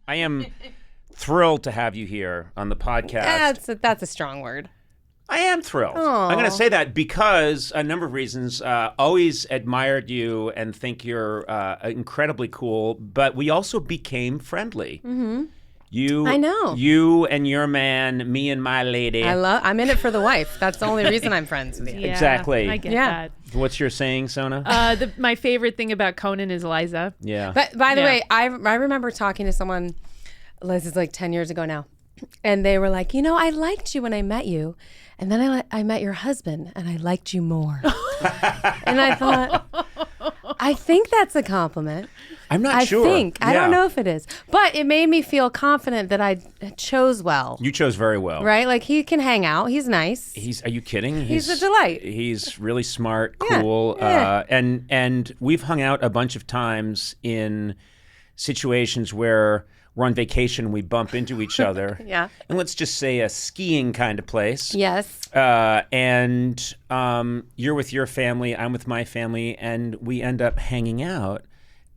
I am thrilled to have you here on the podcast. That's a strong word. I am thrilled. Aww. I'm going to say that because a number of reasons. Always admired you and think you're incredibly cool, but we also became friendly. Mm-hmm. I know. You and your man, me and my lady. I'm in it for the wife. That's the only reason I'm friends with you. Yeah, Exactly. I get that. What's your saying, Sona? My favorite thing about Conan is Liza. Yeah. But by the way, I remember talking to someone, this is like 10 years ago now, and they were like, I liked you when I met you. And then I met your husband, and I liked you more. And I thought, I think that's a compliment. I'm not sure. I don't know if it is. But it made me feel confident that I chose well. You chose very well. Right? Like, he can hang out. He's nice. Are you kidding? He's a delight. He's really smart, cool. Yeah. And we've hung out a bunch of times in situations where we're on vacation, we bump into each other. Yeah. And let's just say a skiing kind of place. Yes. And you're with your family, I'm with my family, and we end up hanging out.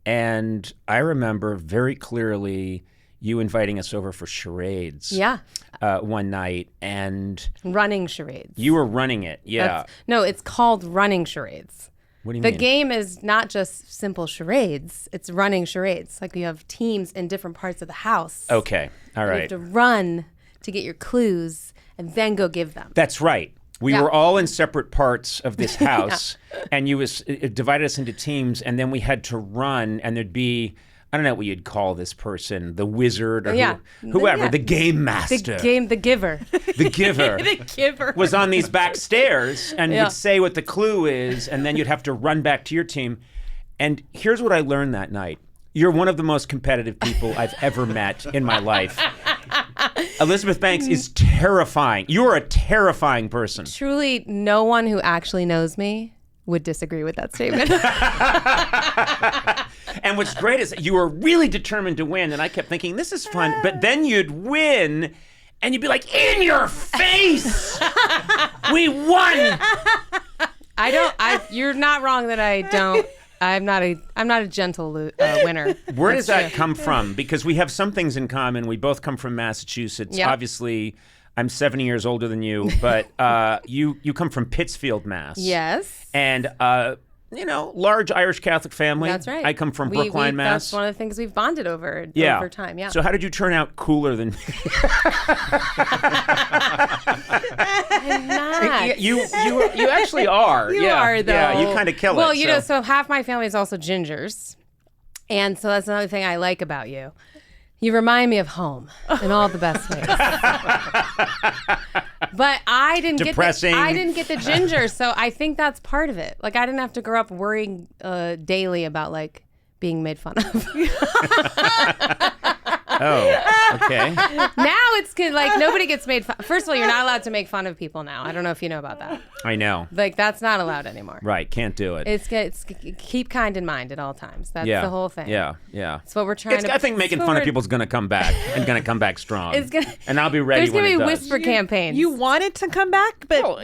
And I remember very clearly you inviting us over for charades. Yeah. One night, and Running charades. you were running it. Yeah. No, it's called running charades. What do you The mean? game is not just simple charades. It's running charades. Like, you have teams in different parts of the house. Okay. All You right. have to run to get your clues and then go give them. That's right. We Yeah. were all in separate parts of this house, and it divided us into teams, and then we had to run, and there'd be, I don't know what you'd call this person, the wizard or whoever, the game master. The giver. The giver. The giver. Was on these back stairs and would say what the clue is, and then you'd have to run back to your team. And here's what I learned that night. You're one of the most competitive people I've ever met in my life. Elizabeth Banks is terrifying. You're a terrifying person. Truly, no one who actually knows me would disagree with that statement. And what's great is that you were really determined to win, and I kept thinking, this is fun. But then you'd win, and you'd be like, in your face! We won! You're not wrong that I don't. I'm not a gentle winner. Where does that come from? Because we have some things in common. We both come from Massachusetts. Yep. Obviously, I'm 70 years older than you, but you come from Pittsfield, Mass. Yes. And large Irish Catholic family. That's right. I come from Brookline, Mass. That's one of the things we've bonded over time. Yeah. So how did you turn out cooler than me? I'm not. You actually are. You are, though. Yeah, you kind of kill it. Well, so half my family is also gingers. And so that's another thing I like about you. You remind me of home in all the best ways. But I didn't get the ginger, so I think that's part of it. Like, I didn't have to grow up worrying daily about like being made fun of. Oh, okay. Now it's good. Like, nobody gets made fun. First of all, you're not allowed to make fun of people now. I don't know if you know about that. I know. Like, that's not allowed anymore. Right, can't do it. It's keep kind in mind at all times. That's the whole thing. Yeah. That's what we're trying to. I think making fun of people is going to come back and going to come back strong. And I'll be ready There's when it going to be does. whisper campaigns. You wanted to come back, but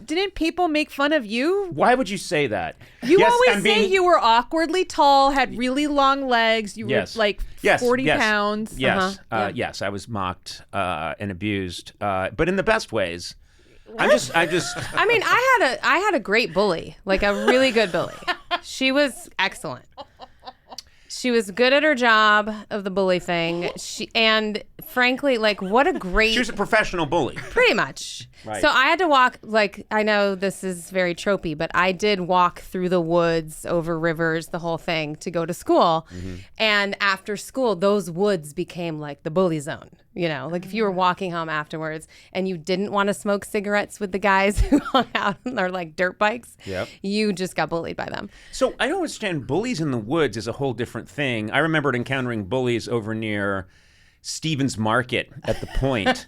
didn't people make fun of you? Why would you say that? You always say you were awkwardly tall, had really long legs. You were like 40 pounds. Yes, yes, I was mocked and abused, but in the best ways. I mean, I had a great bully, like a really good bully. She was excellent. She was good at her job of the bully thing. And frankly, like, what a great... She was a professional bully. Pretty much. Right. So I had to walk, like, I know this is very tropey, but I did walk through the woods, over rivers, the whole thing, to go to school. Mm-hmm. And after school, those woods became like the bully zone. Like if you were walking home afterwards and you didn't want to smoke cigarettes with the guys who hung out on their like dirt bikes, you just got bullied by them. So I don't understand. Bullies in the woods is a whole different thing. I remembered encountering bullies over near Stevens Market at the Point,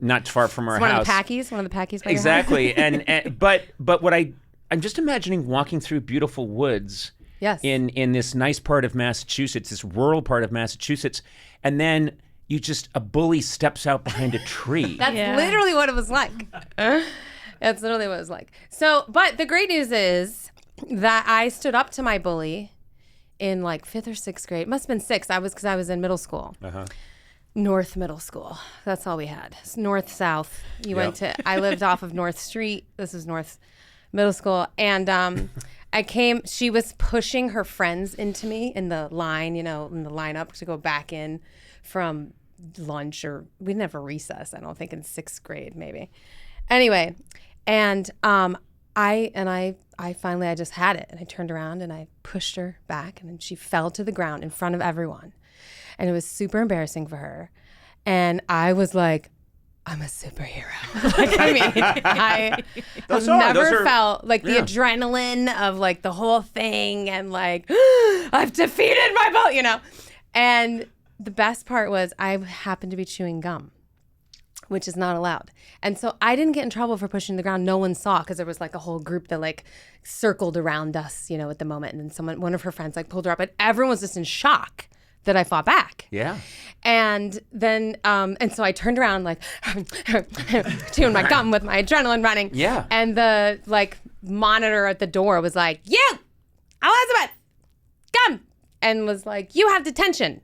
not far from our house. One of the Packies by exactly. your house. and but what I'm just imagining walking through beautiful woods. Yes. In this nice part of Massachusetts, this rural part of Massachusetts, and then a bully steps out behind a tree. That's literally what it was like. That's literally what it was like. So, but the great news is that I stood up to my bully in like 5th or 6th grade. It must have been 6th. Because I was in middle school. North Middle School. That's all we had. It's north, south. I lived off of North Street. This was North Middle School. And she was pushing her friends into me in the line, in the lineup to go back in from lunch, or we didn't have a recess, I don't think, in 6th grade, maybe. Anyway, and I finally just had it, and I turned around and I pushed her back, and then she fell to the ground in front of everyone. And it was super embarrassing for her. And I was like, I'm a superhero. I have never felt like the adrenaline of like the whole thing, and like, I've defeated my boat, And the best part was I happened to be chewing gum, which is not allowed. And so I didn't get in trouble for pushing the ground. No one saw, because there was like a whole group that like circled around us, at the moment. And then one of her friends like pulled her up, but everyone was just in shock that I fought back. Yeah. And then, and so I turned around like, chewing my gum with my adrenaline running. Yeah. And the like monitor at the door was like, you, Elizabeth, come. And was like, you have detention.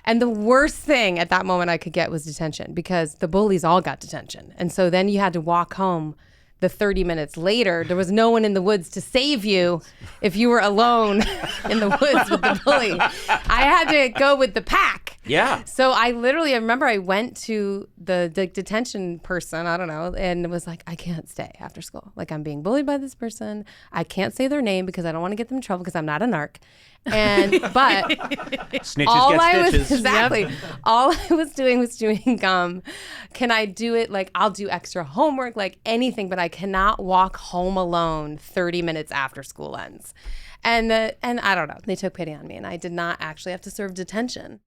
And the worst thing at that moment I could get was detention, because the bullies all got detention. And so then you had to walk home the 30 minutes later. There was no one in the woods to save you if you were alone in the woods with the bully. I had to go with the pack. Yeah. So I remember I went to the detention person, I don't know, and was like, I can't stay after school. Like, I'm being bullied by this person. I can't say their name because I don't want to get them in trouble because I'm not a narc. And but snitches get stitches. All I was doing was chewing gum. Can I do it? Like, I'll do extra homework, like anything, but I cannot walk home alone 30 minutes after school ends. And I don't know. They took pity on me, and I did not actually have to serve detention.